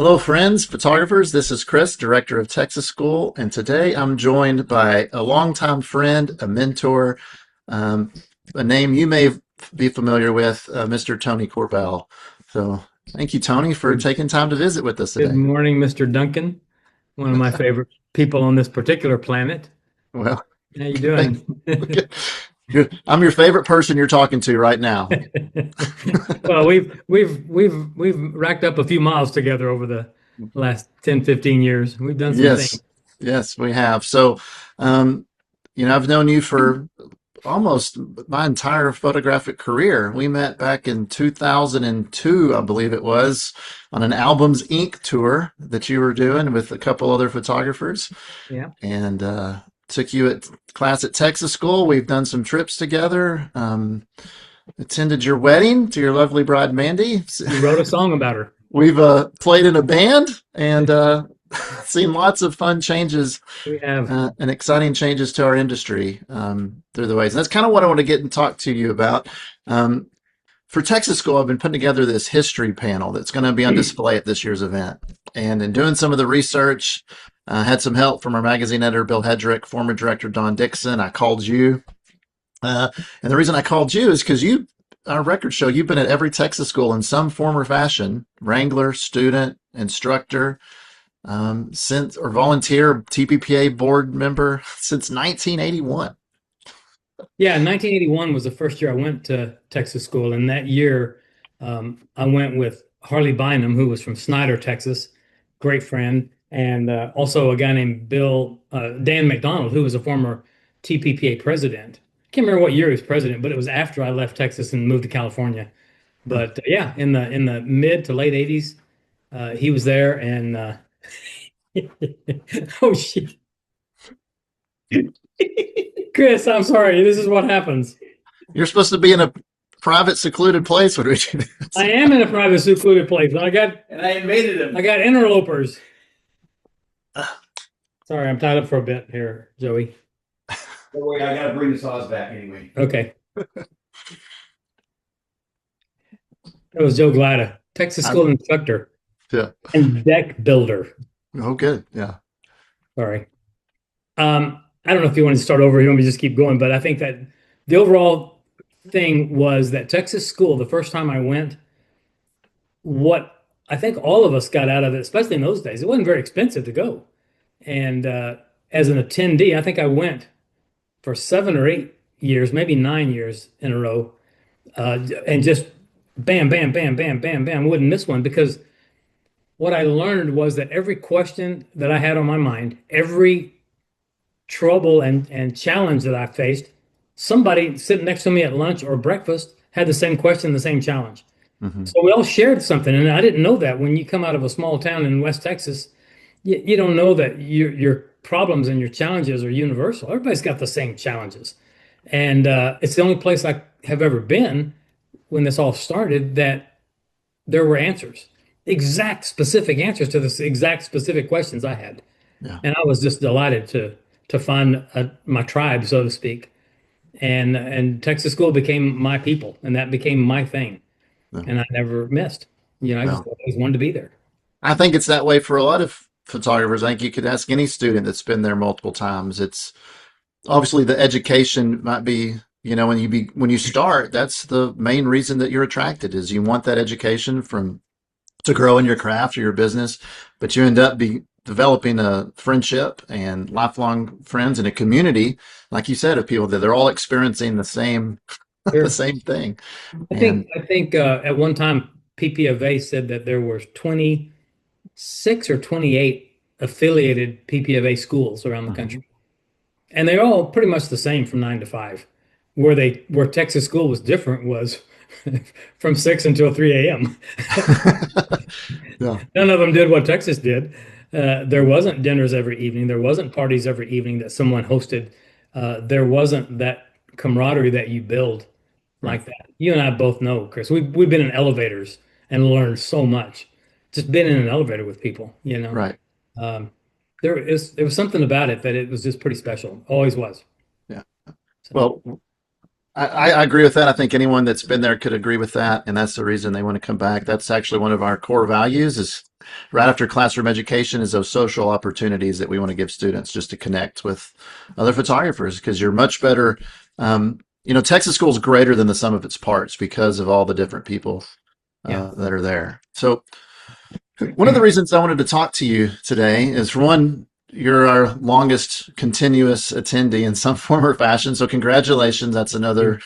Hello, friends, photographers. This is Chris, director of Texas School, and today I'm joined by a longtime friend, a mentor, um, a name you may be familiar with, Mr. Tony Corbell. So, thank you, Tony, for Good, taking time to visit with us good today. morning, Mr. Duncan, one of my favorite people on this particular planet. Well, How you thank doing? I'm your favorite person you're talking to right now. Well, we've racked up a few miles together over the last 10, 15 years. We've done some things. Yes, yes, we have. So, um, I've known you for almost my entire photographic career. We met back in 2002, I believe it was, on an Albums Inc. tour that you were doing with a couple other photographers, Yeah. and took you at class at Texas School. We've done some trips together. Attended your wedding to your lovely bride Mandy. You wrote a song about her. We've played in a band and seen lots of fun changes We have. and exciting changes to our industry through the ways. And that's kind of what I want to get and talk to you about. Um, for Texas School, I've been putting together this history panel that's going to be on display at this year's event. And in doing some of the research, had some help from our magazine editor, Bill Hedrick, former director, Don Dixon. I called you. And the reason I called you is because our records show you've been at every Texas school in some form or fashion, wrangler, student, instructor, since or volunteer TPPA board member since 1981. Yeah, 1981 was the first year I went to Texas School, and that year I went with Harley Bynum, who was from Snyder, Texas, great friend, and also a guy named Dan McDonald, who was a former TPPA president. Can't remember what year he was president, but it was after I left Texas and moved to California. But yeah, in the mid to late 80s, he was there, and oh shit. Chris, I'm sorry. This is what happens. You're supposed to be in a private, secluded place when we do this. I am in a private, secluded place. And I invaded him. I got interlopers. Sorry, I'm tied up for a bit here, Joey. Don't worry, I gotta bring the saws back anyway. Okay. That was Joe Glada, Texas School instructor Yeah. and deck builder. Oh, good. Yeah. Sorry. I don't know if you want to start over. You want me to just keep going, but I think that the overall thing was that Texas School, the first time I went, what I think all of us got out of it, especially in those days, it wasn't very expensive to go. And as an attendee, I think I went for 7 or 8 years, maybe 9 years in a row, and just bam, bam, bam, bam, bam, bam, wouldn't miss one because what I learned was that every question that I had on my mind, every trouble and challenge that I faced, somebody sitting next to me at lunch or breakfast had the same question, the same challenge. Hmm. So we all shared something, and I didn't know that when you come out of a small town in West Texas, you don't know that your problems and your challenges are universal. Everybody's got the same challenges, and it's the only place I have ever been when this all started that there were answers, exact specific answers to the exact specific questions I had, Yeah. and I was just delighted to find my tribe, so to speak, and Texas School became my people, and that became my thing, Yeah. and I never missed. I just No. always wanted to be there. I think it's that way for a lot of photographers. I think you could ask any student that's been there multiple times. It's obviously the education might be, when you start, that's the main reason that you're attracted is you want that education to grow in your craft or your business, but you end up developing a friendship and lifelong friends and a community, like you said, of people that they're all experiencing the same the Sure. same thing. I And think I think at one time PPFA said that there were 26 or 28 affiliated PPFA schools around the Mhm. country. And they're all pretty much the same from 9 to 5. Where Texas School was different was from 6 until 3 a.m. Yeah, None of them did what Texas did. There wasn't dinners every evening. There wasn't parties every evening that someone hosted. There wasn't that camaraderie that you build right, like that. You and I both know, Chris. We've been in elevators and learned so much. Just being in an elevator with people. right. Um, there was something about it that it was just pretty special. Always was. Yeah. So Well, I agree with that. I think anyone that's been there could agree with that, and that's the reason they want to come back. That's actually one of our core values is right after classroom education is those social opportunities that we want to give students just to connect with other photographers because you're much better. Texas School is greater than the sum of its parts because of all the different people Yeah. that are there. So one of the reasons I wanted to talk to you today is for one, you're our longest continuous attendee in some form or fashion. So congratulations. That's another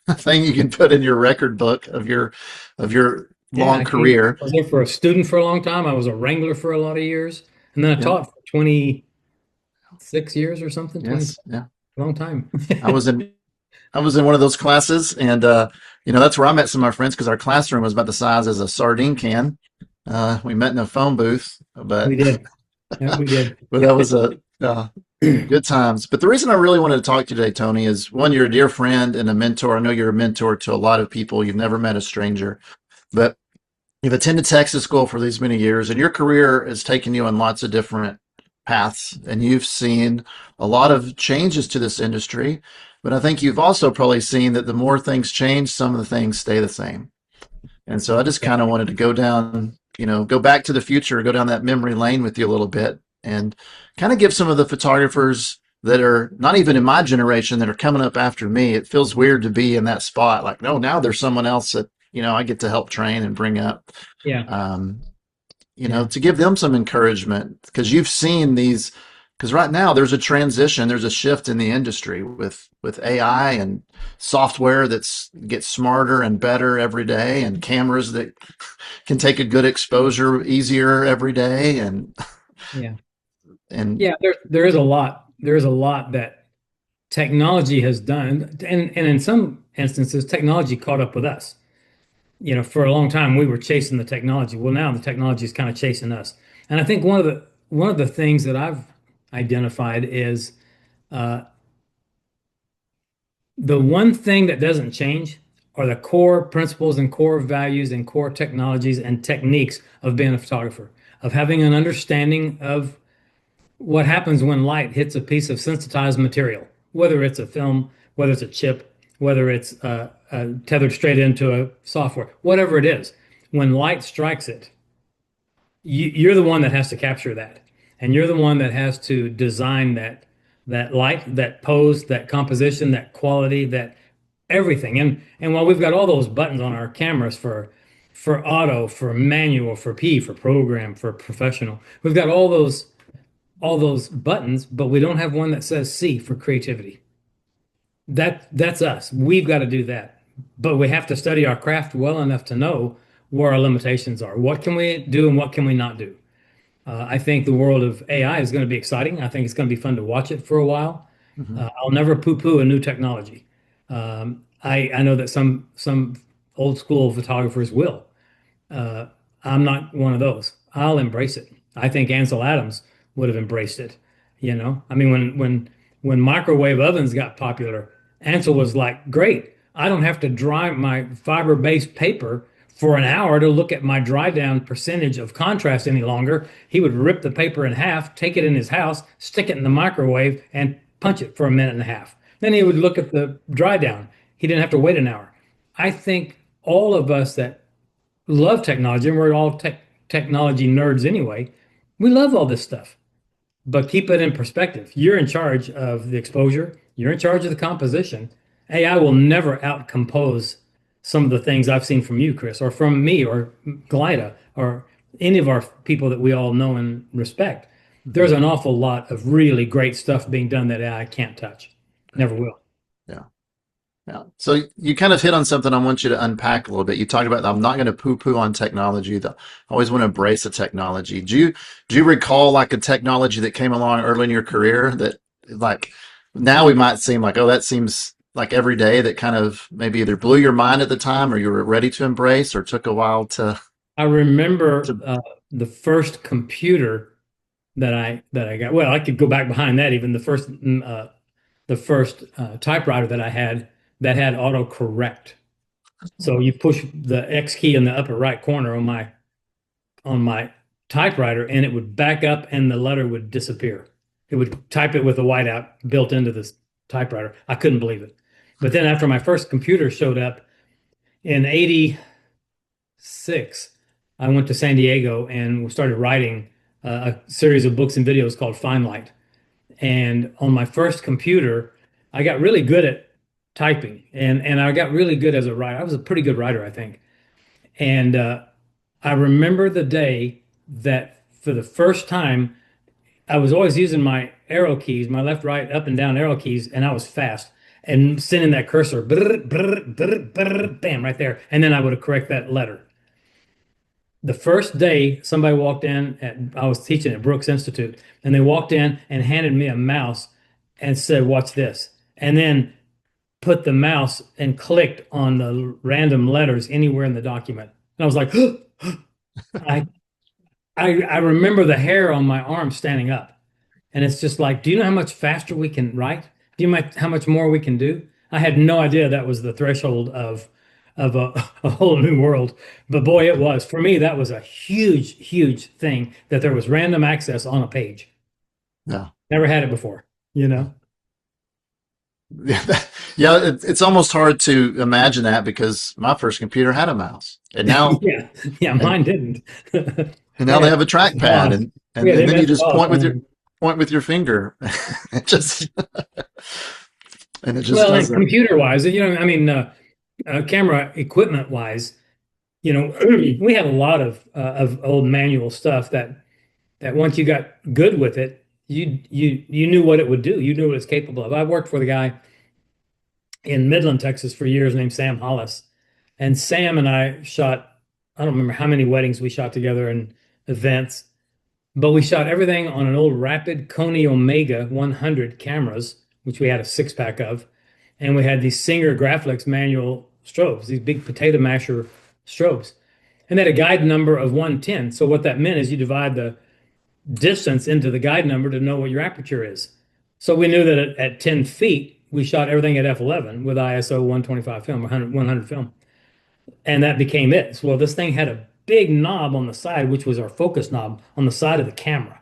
thing you can put in your record book of your Yeah, long career. I was there for a student for a long time. I was a wrangler for a lot of years. And then I Yeah. taught for 26 years or something, 20, Yes. Yeah. long time. I was in I was in one of those classes, and that's where I met some of my friends because our classroom was about the size as a sardine can. We met in a phone booth, We but did. Yeah, we did. but that was a good times. But the reason I really wanted to talk to you today, Tony, is one, you're a dear friend and a mentor. I know you're a mentor to a lot of people. You've never met a stranger, but you've attended Texas school for these many years, and your career has taken you on lots of different paths, and you've seen a lot of changes to this industry. But I think you've also probably seen that the more things change, some of the things stay the same. And so I just kind of wanted to go down, go back to the future, go down that memory lane with you a little bit and kind of give some of the photographers that are not even in my generation that are coming up after me. It feels weird to be in that spot. Like, no, now there's someone else that, I get to help train and bring up, Yeah. to give them some encouragement because you've seen these, because right now there's a transition, there's a shift in the industry with AI and software that's gets smarter and better every day and cameras that can take a good exposure easier every day Yeah. and Yeah, there is a lot. There is a lot that technology has done. And in some instances, technology caught up with us. For a long time we were chasing the technology. Well, now the technology is kind of chasing us. And I think one of the things that I've identified is the one thing that doesn't change are the core principles and core values and core technologies and techniques of being a photographer, of having an understanding of what happens when light hits a piece of sensitized material, whether it's a film, whether it's a chip, whether it's tethered straight into a software, whatever it is. When light strikes it, you're the one that has to capture that, and you're the one that has to design that light, that pose, that composition, that quality, that everything. And while we've got all those buttons on our cameras for auto, for manual, for P, for program, for professional, we've got all those buttons, but we don't have one that says C for creativity. That's us. We've got to do that. But we have to study our craft well enough to know where our limitations are. What can we do and what can we not do? I think the world of AI is going to be exciting. I think it's going to be fun to watch it for a while. Mhm. I'll never poo-poo a new technology. I know that some old school photographers will. Uh, I'm not one of those. I'll embrace it. I think Ansel Adams would have embraced it. I mean, when microwave ovens got popular, Ansel was like, "Great! I don't have to dry my fiber-based paper for an hour to look at my dry down percentage of contrast any longer." He would rip the paper in half, take it in his house, stick it in the microwave, and punch it for a minute and a half. Then he would look at the dry down. He didn't have to wait an hour. I think all of us that love technology, and we're all technology nerds anyway. We love all this stuff, but keep it in perspective. You're in charge of the exposure. You're in charge of the composition. AI will never outcompose some of the things I've seen from you, Chris, or from me, or Glida, or any of our people that we all know and respect. There's an awful lot of really great stuff being done that AI can't touch. Never will. Yeah. Yeah. So you kind of hit on something I want you to unpack a little bit. You talked about I'm not going to poo-poo on technology. I always want to embrace the technology. Do you recall like a technology that came along early in your career that like now we might seem like, oh, that seems like every day that kind of maybe either blew your mind at the time or you were ready to embrace or took a while I remember to the first computer that I got. Well, I could go back behind that even. The first typewriter that I had that had autocorrect. So you push the X key in the upper right corner on my typewriter, and it would back up, and the letter would disappear. It would type it with a whiteout built into this typewriter. I couldn't believe it. But then after my first computer showed up in 86, I went to San Diego and started writing a series of books and videos called Fine Light. And on my first computer, I got really good at typing and I got really good as a writer. I was a pretty good writer, I think. And I remember the day that for the first time, I was always using my arrow keys, my left, right, up and down arrow keys, and I was fast and sending that cursor, brr, brr, brr, brr, bam, right there. And then I would correct that letter. The first day somebody walked in I was teaching at Brooks Institute, and they walked in and handed me a mouse and said, "Watch this." And then put the mouse and clicked on the random letters anywhere in the document. And I was like, I, I remember the hair on my arm standing up. And it's just like, do you know how much faster we can write? Do you know how much more we can do? I had no idea that was the threshold of a whole new world. But boy, it was. For me, that was a huge, huge thing that there was random access on a page. Yeah. Never had it before, you know? Yeah, it's almost hard to imagine that because my first computer had a mouse, and now yeah, mine didn't. and now they have a trackpad, and then you just point with your finger. It just and it just well, and does that. computer wise, you know, I mean, camera equipment wise, you know, we had a lot of old manual stuff that once you got good with it, you knew what it would do. You knew what it's capable of. I worked for the guy in Midland, Texas for years named Sam Hollis. And Sam and I shot, I don't remember how many weddings we shot together and events, but we shot everything on an old Rapid Coney Omega 100 cameras, which we had a 6-pack of. And we had these Singer Graflex manual strobes, these big potato masher strobes. And they had a guide number of 110. So what that meant is you divide the distance into the guide number to know what your aperture is. So we knew that at 10 feet, we shot everything at f11 with ISO 125 film, 100 film. And that became it. So, well, this thing had a big knob on the side, which was our focus knob on the side of the camera.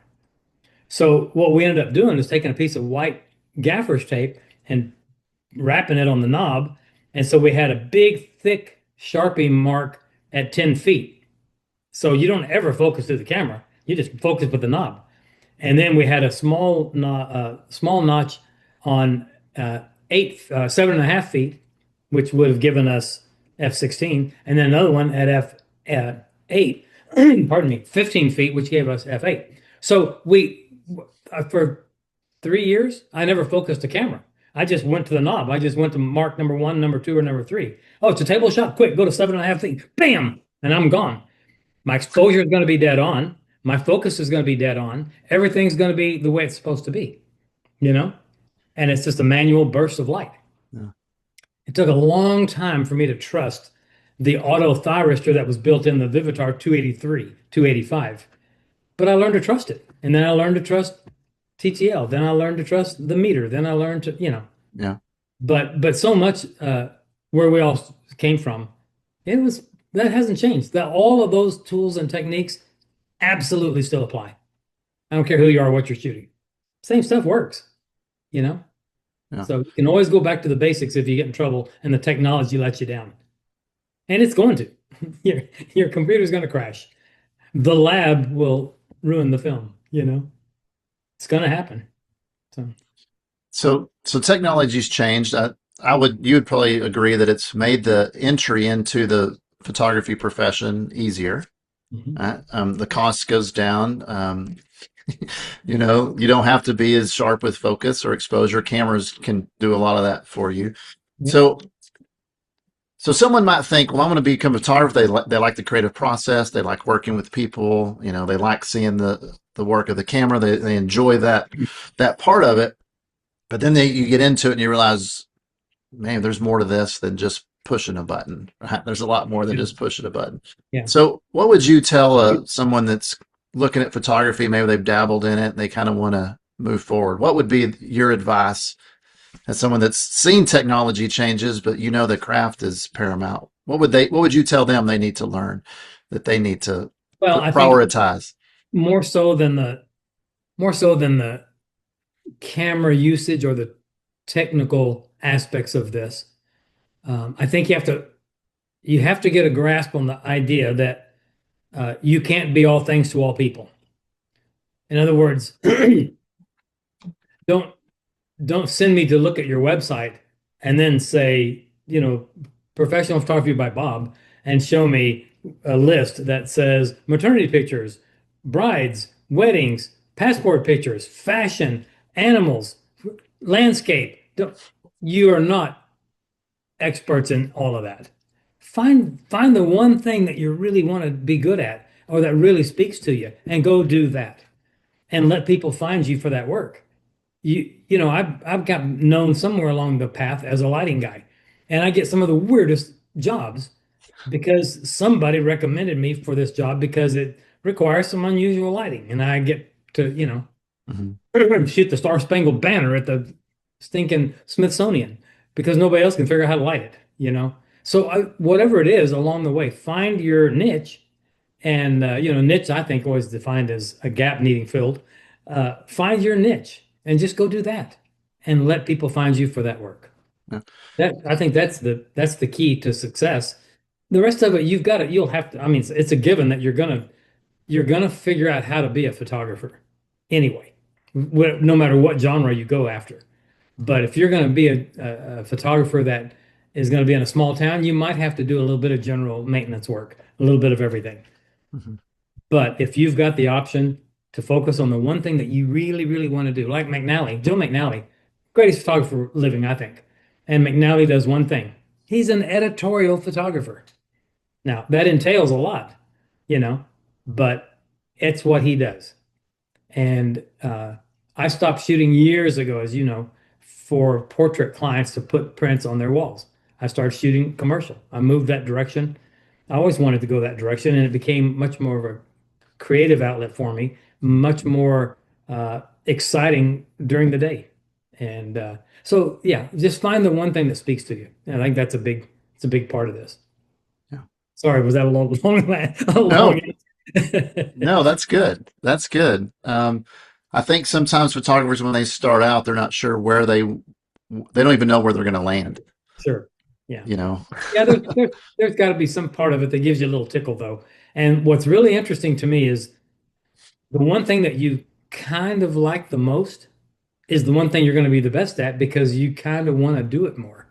So what we ended up doing is taking a piece of white gaffer's tape and wrapping it on the knob. And so we had a big, thick Sharpie mark at 10 feet. So you don't ever focus to the camera. You just focus with the knob. And then we had a small notch on 7.5 feet, which would have given us f16, and then another one at f8, pardon me, 15 feet, which gave us f8. So for 3 years, I never focused the camera. I just went to the knob. I just went to mark number 1, number 2, or number 3. Oh, it's a table shot. Quick, go to 7.5 feet. Bam! And I'm gone. My exposure is going to be dead on. My focus is going to be dead on. Everything's going to be the way it's supposed to be, you know? And it's just a manual burst of light. Yeah. It took a long time for me to trust the auto thyristor that was built in the Vivitar 283, 285. But I learned to trust it. And then I learned to trust TTL. Then I learned to trust the meter. Then I learned to, you know. Yeah. But so much where we all came from, that hasn't changed. All of those tools and techniques absolutely still apply. I don't care who you are, what you're shooting. Same stuff works, you know? Yeah. So you can always go back to the basics if you get in trouble and the technology lets you down. And it's going to. Your computer's going to crash. The lab will ruin the film, you know? It's going to happen. So technology's changed. You would probably agree that it's made the entry into the photography profession easier. Mm-hmm. The cost goes down. You know, you don't have to be as sharp with focus or exposure. Cameras can do a lot of that for you. Yeah. So someone might think, well, I'm going to become a photographer. They like the creative process. They like working with people. You know, they like seeing the work of the camera. They enjoy that part of it. But then you get into it and you realize, man, there's more to this than just pushing a button. Right? There's a lot more than just pushing a button. Yeah. So what would you tell someone that's looking at photography, maybe they've dabbled in it and they kind of want to move forward? What would be your advice as someone that's seen technology changes, but you know the craft is paramount? What would you tell them they need to learn, that they need to prioritize? More so than the camera usage or the technical aspects of this. I think you have to get a grasp on the idea that you can't be all things to all people. In other words, don't don't send me to look at your website and then say, professional photography by Bob, and show me a list that says maternity pictures, brides, weddings, passport pictures, fashion, animals, landscape. You are not experts in all of that. Find the one thing that you really want to be good at or that really speaks to you and go do that and let people find you for that work. I've got known somewhere along the path as a lighting guy, and I get some of the weirdest jobs because somebody recommended me for this job because it requires some unusual lighting, and I get to, Mhm. shoot the Star Spangled Banner at the stinking Smithsonian because nobody else can figure out how to light it. So whatever it is along the way, find your niche, and niche I think always defined as a gap needing filled. Find your niche and just go do that, and let people find you for that work. Yeah. I think that's the key to success. The rest of it, you'll have to. I mean, it's a given that you're gonna figure out how to be a photographer anyway, no matter what genre you go after. But if you're going to be a photographer that is going to be in a small town, you might have to do a little bit of general maintenance work, a little bit of everything. Mhm. But if you've got the option to focus on the one thing that you really, really want to do, like Joe McNally, greatest photographer living, I think. And McNally does one thing. He's an editorial photographer. Now, that entails a lot, you know, but it's what he does. And I stopped shooting years ago, as you know, for portrait clients to put prints on their walls. I started shooting commercial. I moved that direction. I always wanted to go that direction, and it became much more of a creative outlet for me, much more exciting during the day. And so, yeah, just find the one thing that speaks to you. And I think it's a big part of this. Yeah. Sorry, was that a a long No, no, that's good. That's good. I think sometimes photographers, when they start out, they're not sure they don't even know where they're going to land, Sure. Yeah. you know? Yeah, there's got to be some part of it that gives you a little tickle, though. And what's really interesting to me is the one thing that you kind of like the most is the one thing you're going to be the best at because you kind of want to do it more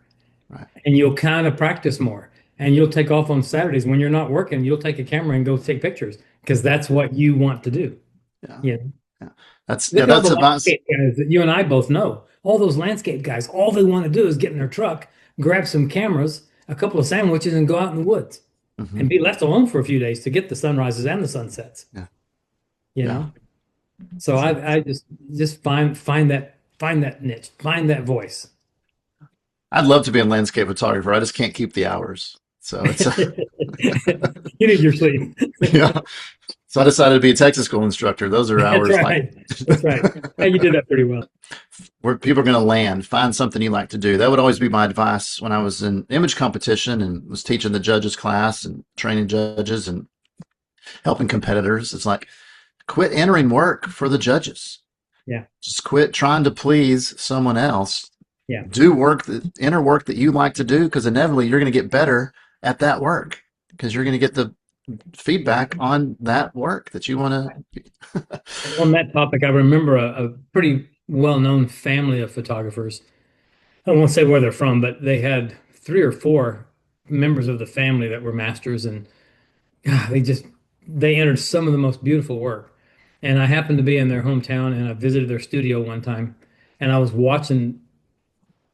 Right. and you'll kind of practice more and you'll take off on Saturdays when you're not working. You'll take a camera and go take pictures because that's what you want to do. Yeah. Yeah. Yeah. That's, yeah, Look at all that's the advice. landscape guys that you and I both know. All those landscape guys, all they want to do is get in their truck, grab some cameras, a couple of sandwiches, and go out in the woods and Hmm. be left alone for a few days to get the sunrises and the sunsets. Yeah. You Yeah. know? So I just find that niche, find that voice. I'd love to be a landscape photographer. I just can't keep the hours. So it's, You need your sleep. yeah. So I decided to be a Texas school instructor. Those are That's hours like right. That's right. Hey, you did that pretty well. where people are going to land. Find something you like to do. That would always be my advice when I was in image competition and was teaching the judges class and training judges and helping competitors. It's like, quit entering work for the judges. Yeah. Just quit trying to please someone else. Yeah. Do enter work that you like to do, because inevitably you're going to get better at that work because you're going to get the feedback on that work that you want to. On that topic, I remember a pretty well-known family of photographers. I won't say where they're from, but they had three or four members of the family that were masters, and God, they entered some of the most beautiful work. And I happened to be in their hometown, and I visited their studio one time, and I was watching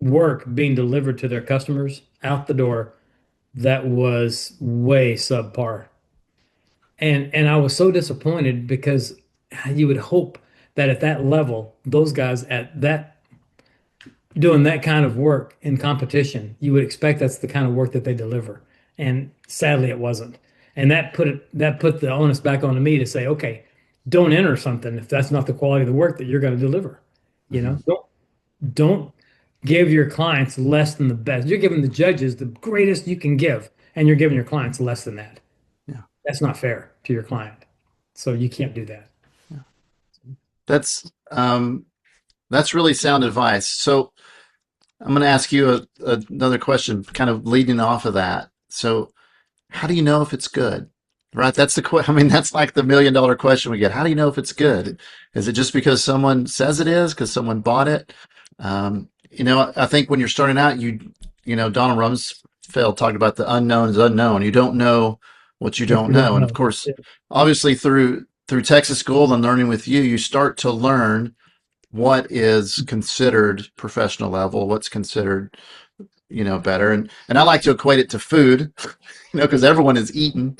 work being delivered to their customers out the door that was way subpar. And I was so disappointed because you would hope that at that level, those guys at that doing that kind of work in competition, you would expect that's the kind of work that they deliver. And sadly, it wasn't. And that put the onus back onto me to say, okay, don't enter something if that's not the quality of the work that you're going to deliver. You know, don't give your clients less than the best. You're giving the judges the greatest you can give, and you're giving your clients less than that. Yeah. That's not fair to your client. So you can't do that. That's really sound advice. So I'm going to ask you another question, kind of leading off of that. So, how do you know if it's good? Right? That's the question. I mean, that's like the $1 million question we get. How do you know if it's good? Is it just because someone says it is, because someone bought it? I think when you're starting out, Donald Rumsfeld talked about the unknown is unknown. You don't know what you don't know. And of course, obviously through Texas School and learning with you, you start to learn what is considered professional level, what's considered, better. And I like to equate it to food, because everyone has eaten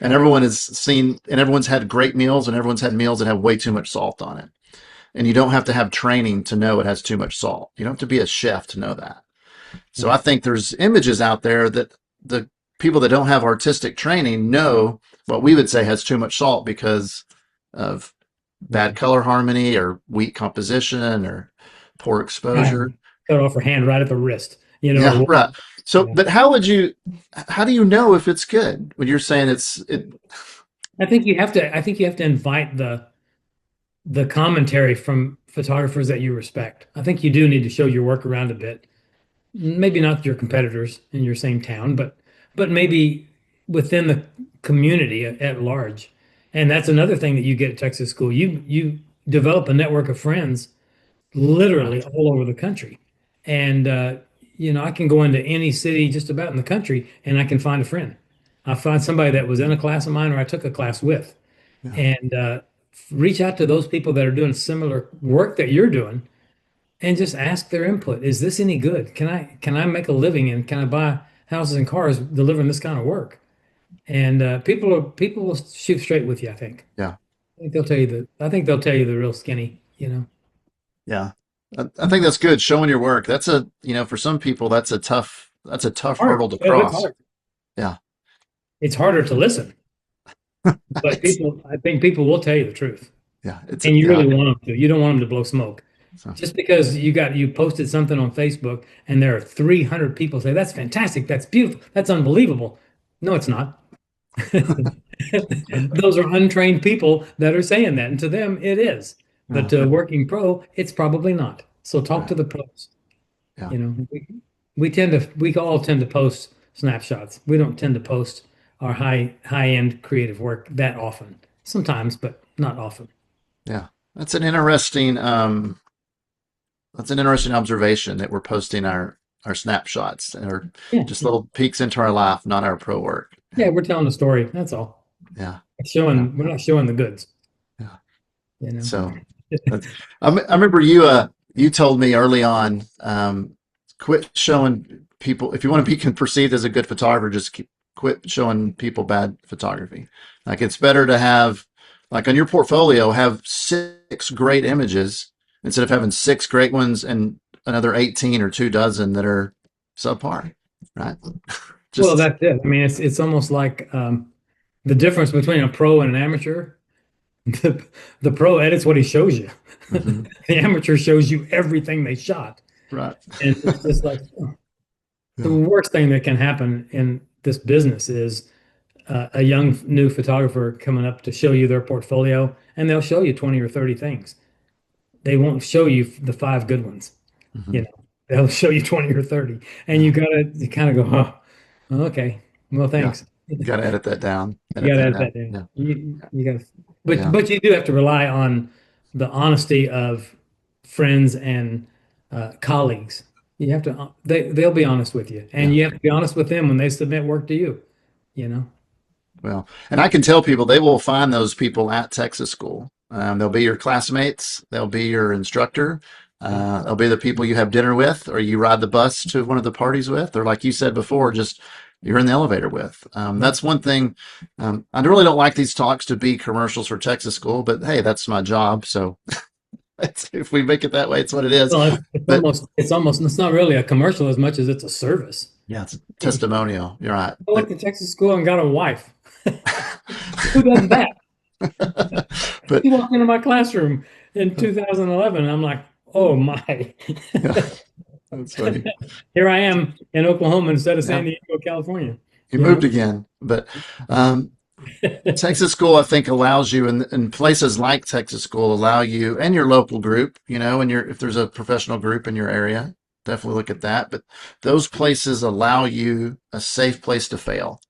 and everyone has seen and everyone's had great meals and everyone's had meals that have way too much salt on it. And you don't have to have training to know it has too much salt. You don't have to be a chef to know that. So I think there's images out there that the people that don't have artistic training know what we would say has too much salt because of bad color harmony or weak composition or poor exposure. Cut off her hand right at the wrist. Yeah, right. So, but how do you know if it's good when you're saying it? I think you have to invite the commentary from photographers that you respect. I think you do need to show your work around a bit. Maybe not your competitors in your same town, but maybe within the community at large. And that's another thing that you get at Texas School. You develop a network of friends literally all over the country. And I can go into any city just about in the country and I can find a friend. I find somebody that was in a class of mine or I took a class with, and reach out to those people that are doing similar work that you're doing and just ask their input. Is this any good? Can I make a living and can I buy houses and cars delivering this kind of work? And people will shoot straight with you, I think. Yeah. I think they'll tell you the real skinny, Yeah. I think that's good. Showing your work. That's for some people, that's a tough hurdle to cross. Yeah. It's harder to listen, but I think people will tell you the truth. Yeah. And you really want them to. You don't want them to blow smoke. So, just because you posted something on Facebook and there are 300 people say, that's fantastic, that's beautiful, that's unbelievable. No, it's not. Those are untrained people that are saying that. And to them, it is. But to a working pro, it's probably not. So talk to the pros. Yeah. We all tend to post snapshots. We don't tend to post our high-end creative work that often. Sometimes, but not often. Yeah. That's an interesting observation that we're posting our snapshots or just little peeks into our life, not our pro work. Yeah, we're telling the story. That's all. Yeah. We're not showing the goods. Yeah. So I remember you told me early on, quit showing people, if you want to be perceived as a good photographer, just quit showing people bad photography. Like it's better to have, like on your portfolio, have 6 great images instead of having 6 great ones and another 18 or 24 that are subpar, right? Well, that's it. I mean, it's almost like the difference between a pro and an amateur. The pro edits what he shows you. Mm-hmm. The amateur shows you everything they shot. Right. And it's just like the worst thing that can happen in this business is a young new photographer coming up to show you their portfolio, and they'll show you 20 or 30 things. They won't show you the 5 good ones. Mm-hmm. They'll show you 20 or 30, and you kind of go, oh, okay, well, thanks. You got to edit that down. You got to edit that down. Yeah. You got to, but you do have to rely on the honesty of friends and colleagues. You have to. They'll be honest with you, and you have to be honest with them when they submit work to you. Well, and I can tell people they will find those people at Texas School. They'll be your classmates. They'll be your instructor. They'll be the people you have dinner with, or you ride the bus to one of the parties with, or like you said before, just you're in the elevator with. That's one thing. I really don't like these talks to be commercials for Texas School, but hey, that's my job. So if we make it that way, it's what it is. Well, it's not really a commercial as much as it's a service. Yeah, it's a testimonial. You're right. I went to Texas School and got a wife. Who does that? But he walked into my classroom in 2011, and I'm like, oh my. That's funny. Here I am in Oklahoma instead of San Diego, California. You moved again. But Texas School, I think, allows you, and places like Texas School allow you and your local group, and if there's a professional group in your area, definitely look at that. But those places allow you a safe place to fail.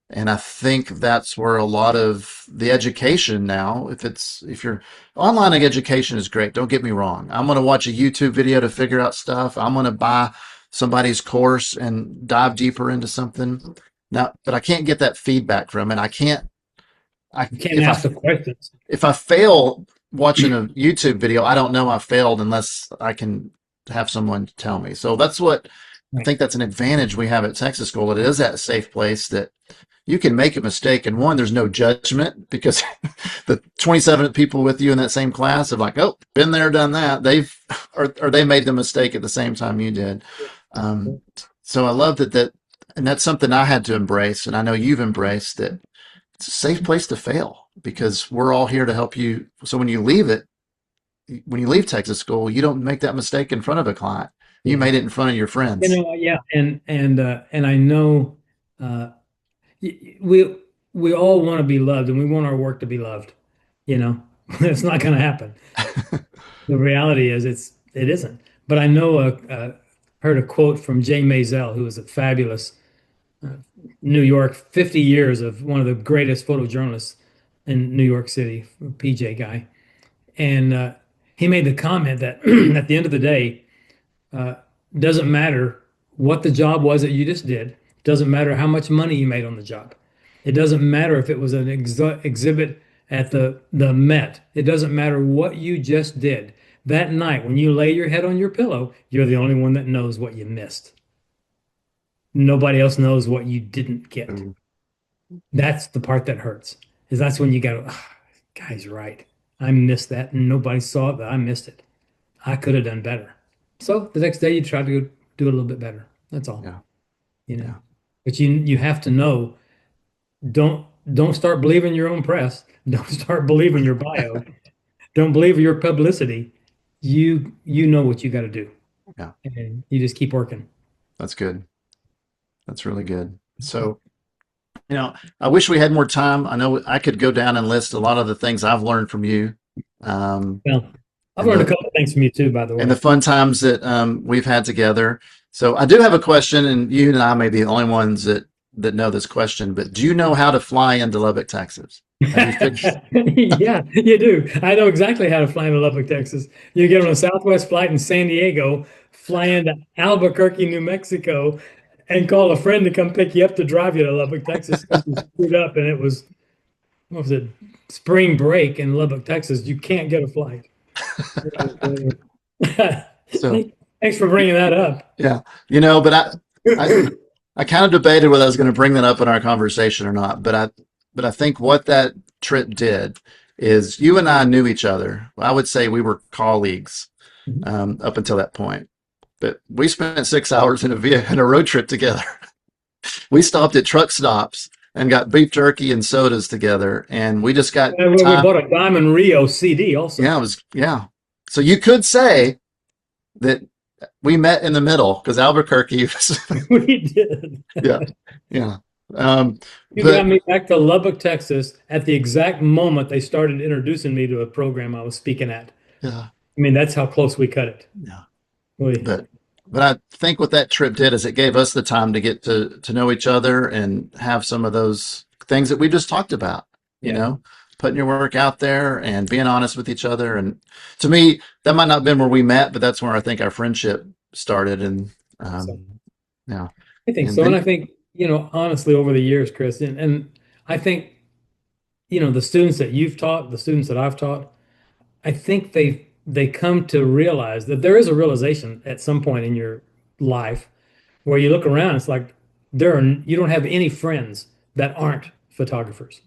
And I think that's where a lot of the education now, if you're online education is great. Don't get me wrong. I'm going to watch a YouTube video to figure out stuff. I'm going to buy somebody's course and dive deeper into something. Now, but I can't get that feedback from it. You can't ask the questions. If I fail watching a YouTube video, I don't know I failed unless I can have someone tell me. So that's what I think that's an advantage we have at Texas School. It is that safe place that you can make a mistake, and one, there's no judgment because the 27 people with you in that same class have like, oh, been there, done that. Or they made the mistake at the same time you did. So I love and that's something I had to embrace, and I know you've embraced that. It's a safe place to fail because we're all here to help you. So when you leave Texas School, you don't make that mistake in front of a client. You made it in front of your friends. Yeah, and I know. We all want to be loved, and we want our work to be loved. It's not going to happen. The reality is it isn't. But I know heard a quote from Jay Maisel, who was a fabulous New York, 50 years of one of the greatest photojournalists in New York City, PJ guy, and he made the comment that at the end of the day, doesn't matter what the job was that you just did. Doesn't matter how much money you made on the job. It doesn't matter if it was an exhibit at the Met. It doesn't matter what you just did. That night, when you lay your head on your pillow, you're the only one that knows what you missed. Nobody else knows what you didn't get. That's the part that hurts. That's when you go, oh, guy's right. I missed that, and nobody saw it, but I missed it. I could have done better. So the next day, you try to do a little bit better. That's all. Yeah. Yeah. But you have to know, don't start believing your own press. Don't start believing your bio. Don't believe your publicity. You know what you got to do. Yeah. And you just keep working. That's good. That's really good. So, I wish we had more time. I know I could go down and list a lot of the things I've learned from you. Well, I've learned a couple of things from you too, by the way. And the fun times that we've had together. So I do have a question, and you and I may be the only ones that know this question, but do you know how to fly into Lubbock, Texas? Yeah, you do. I know exactly how to fly into Lubbock, Texas. You get on a Southwest flight in San Diego, fly into Albuquerque, New Mexico, and call a friend to come pick you up to drive you to Lubbock, Texas. You screwed up, and it was, what was it, spring break in Lubbock, Texas. You can't get a flight. So thanks for bringing that up. Yeah, but I kind of debated whether I was going to bring that up in our conversation or not. But I think what that trip did is you and I knew each other. I would say we were colleagues up until that point. But we spent 6 hours in a road trip together. We stopped at truck stops and got beef jerky and sodas together, and we just got. And we bought a Diamond Rio CD also. Yeah. So you could say that we met in the middle because Albuquerque was. We did. Yeah. You got me back to Lubbock, Texas at the exact moment they started introducing me to a program I was speaking at. Yeah. I mean, that's how close we cut it. Yeah. Really. But I think what that trip did is it gave us the time to get to know each other and have some of those things that we just talked about, putting your work out there and being honest with each other. And to me, that might not have been where we met, but that's where I think our friendship started. And yeah. I think so. And I think, honestly, over the years, Chris, and I think, the students that you've taught, the students that I've taught, I think they come to realize that there is a realization at some point in your life where you look around, it's like you don't have any friends that aren't photographers.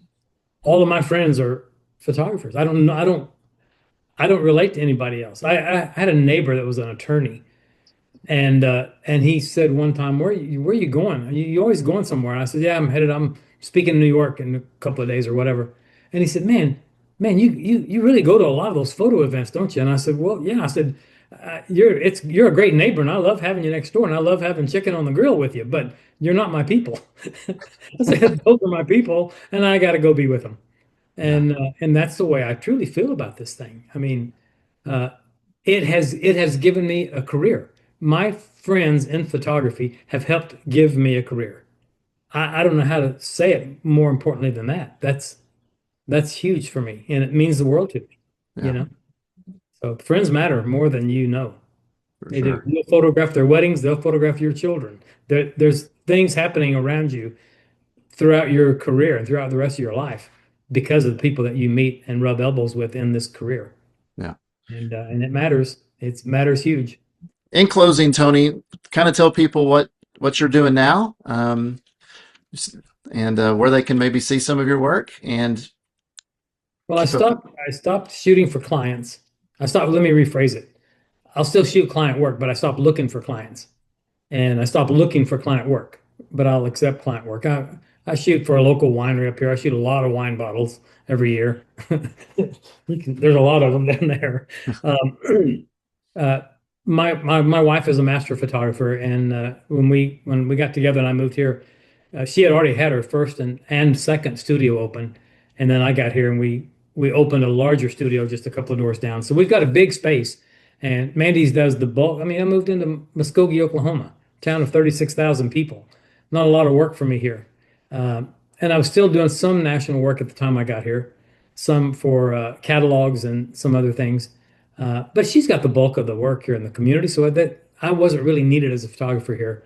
All of my friends are photographers. I don't relate to anybody else. I had a neighbor that was an attorney, and he said one time, where are you going? You always going somewhere? And I said, yeah, I'm speaking in New York in a couple of days or whatever. And he said, man, you really go to a lot of those photo events, don't you? And I said, well, yeah. I said, you're a great neighbor, and I love having you next door, and I love having chicken on the grill with you, but you're not my people. I said, those are my people, and I got to go be with them. And that's the way I truly feel about this thing. I mean, it has given me a career. my friends in photography have helped give me a career. I don't know how to say it more importantly than that. That's huge for me, and it means the world to me, you Yeah, know. So friends matter more than you know. for They do. sure. You'll photograph their weddings, they'll photograph your children. There's things happening around you throughout your career and throughout the rest of your life because of the people that you meet and rub elbows with in this career. Yeah. And it matters. It matters huge. In closing, Tony, kind of tell people what you're doing now, and where they can maybe see some of your work and Well, keep up. I stopped shooting for clients. Let me rephrase it. I'll still shoot client work, but I stopped looking for clients. And I stopped looking for client work, but I'll accept client work. I shoot for a local winery up here. I shoot a lot of wine bottles every year. There's a lot of them down there. Uh, my wife is a master photographer, and when we got together and I moved here, she had already had her first and second studio open, and then I got here and we opened a larger studio just a couple of doors down. So we've got a big space, and Mandy's does the bulk. I mean, I moved into Muskogee, Oklahoma, town of 36,000 people. Not a lot of work for me here, and I was still doing some national work at the time I got here, some for catalogs and some other things. But she's got the bulk of the work here in the community, so that I wasn't really needed as a photographer here.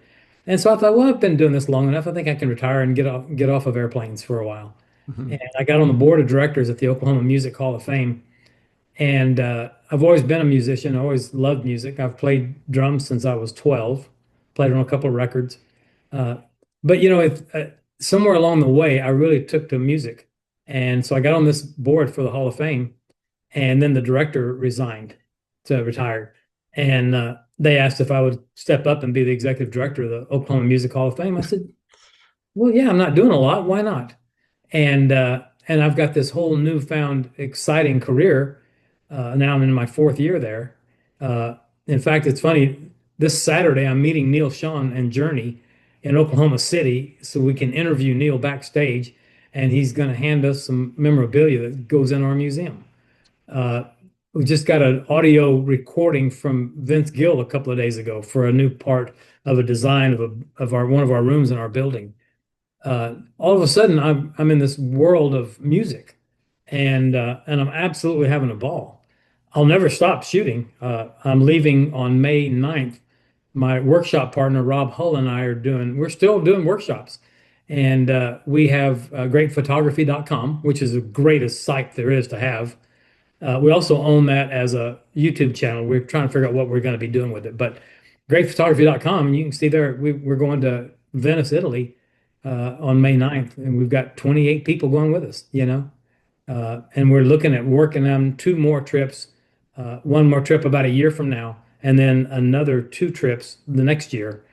And so I thought, well, I've been doing this long enough. I think I can retire and get off of airplanes for a while. Mhm. And I got on the board of directors at the Oklahoma Music Hall of Fame. And I've always been a musician. I always loved music. I've played drums since I was 12. Played on a couple of records. Uh, but if somewhere along the way, I really took to music, and so I got on this board for the Hall of Fame. And then the director resigned to retire. And they asked if I would step up and be the executive director of the Oklahoma Music Hall of Fame. I said, well, yeah, I'm not doing a lot. Why not? And I've got this whole newfound exciting career. Now I'm in my fourth year there. In fact, it's funny. This Saturday, I'm meeting Neil Sean and Journey in Oklahoma City so we can interview Neil backstage, and he's going to hand us some memorabilia that goes in our museum. Uh, we just got an audio recording from Vince Gill a couple of days ago for a new part of a design of our one of our rooms in our building. All of a sudden, I'm in this world of music, and I'm absolutely having a ball. I'll never stop shooting. I'm leaving on May 9th. My workshop partner Rob Hull and I we're still doing workshops, and we have greatphotography.com, which is the greatest site there is to have. We also own that as a YouTube channel. We're trying to figure out what we're going to be doing with it. But greatphotography.com, and you can see there, we're going to Venice, Italy on May 9th, and we've got 28 people going with us. And we're looking at working on two more trips, one more trip about a year from now, and then another two trips the next year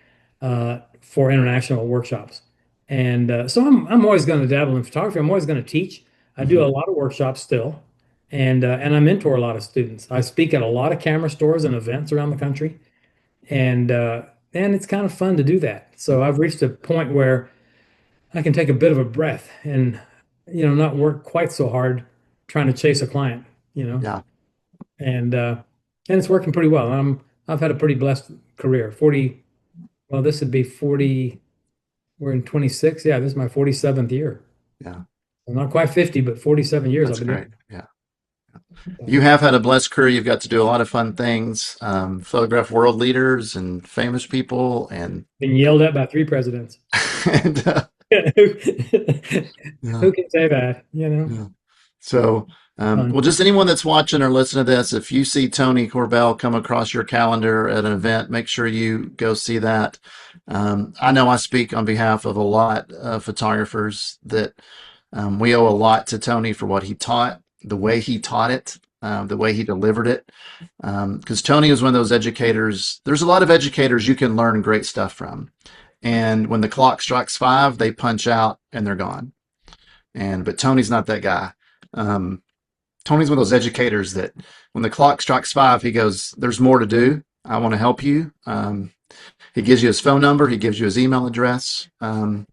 for international workshops. And so I'm always going to dabble in photography. I'm always going to teach. I do a Mhm. lot of workshops still, and I mentor a lot of students. I speak at a lot of camera stores and events around the country, and it's kind of fun to do that. So I've reached a point where I can take a bit of a breath and not work quite so hard trying to chase a client, you know, Yeah, and uh, and it's working pretty well. I've had a pretty blessed career. 40, well, this would be 40. We're in 26. Yeah, this is my 47th year. yeah, I'm not quite 50, but 47 years I've that's been doing great. Yeah. it. You have had a blessed career. You've got to do a lot of fun things, photograph world leaders and famous people, and Been yelled at by three presidents. and Who yeah, who can say that, you know? yeah. So, Fun. well, just anyone that's watching or listening to this, if you see Tony Corbell come across your calendar at an event, make sure you go see that. I know I speak on behalf of a lot of photographers that we owe a lot to Tony for what he taught, the way he taught it, the way he delivered it. Because Tony is one of those educators. There's a lot of educators you can learn great stuff from. And when the clock strikes 5, they punch out and they're gone. But Tony's not that guy. Um, Tony's one of those educators that when the clock strikes 5, he goes, "There's more to do. I want to help you." He gives you his phone number. He gives you his email address. So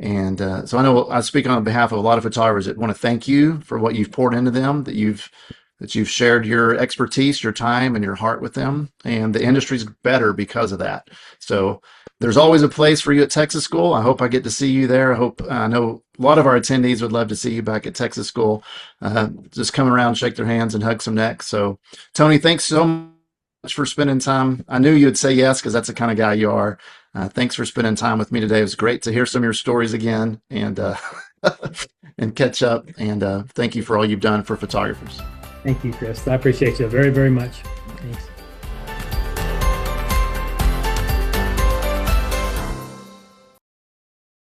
I know I speak on behalf of a lot of photographers that want to thank you for what you've poured into them, that you've that you've shared your expertise, your time, and your heart with them. And the industry's better because of that. So there's always a place for you at Texas School. I hope I get to see you there. I know a lot of our attendees would love to see you back at Texas School. Just come around, shake their hands, and hug some necks. So, Tony, thanks so much for spending time. I knew you'd say yes because that's the kind of guy you are. Thanks for spending time with me today. It was great to hear some of your stories again and and catch up. And thank you for all you've done for photographers. Thank you, Chris. I appreciate you very, very much. Thanks.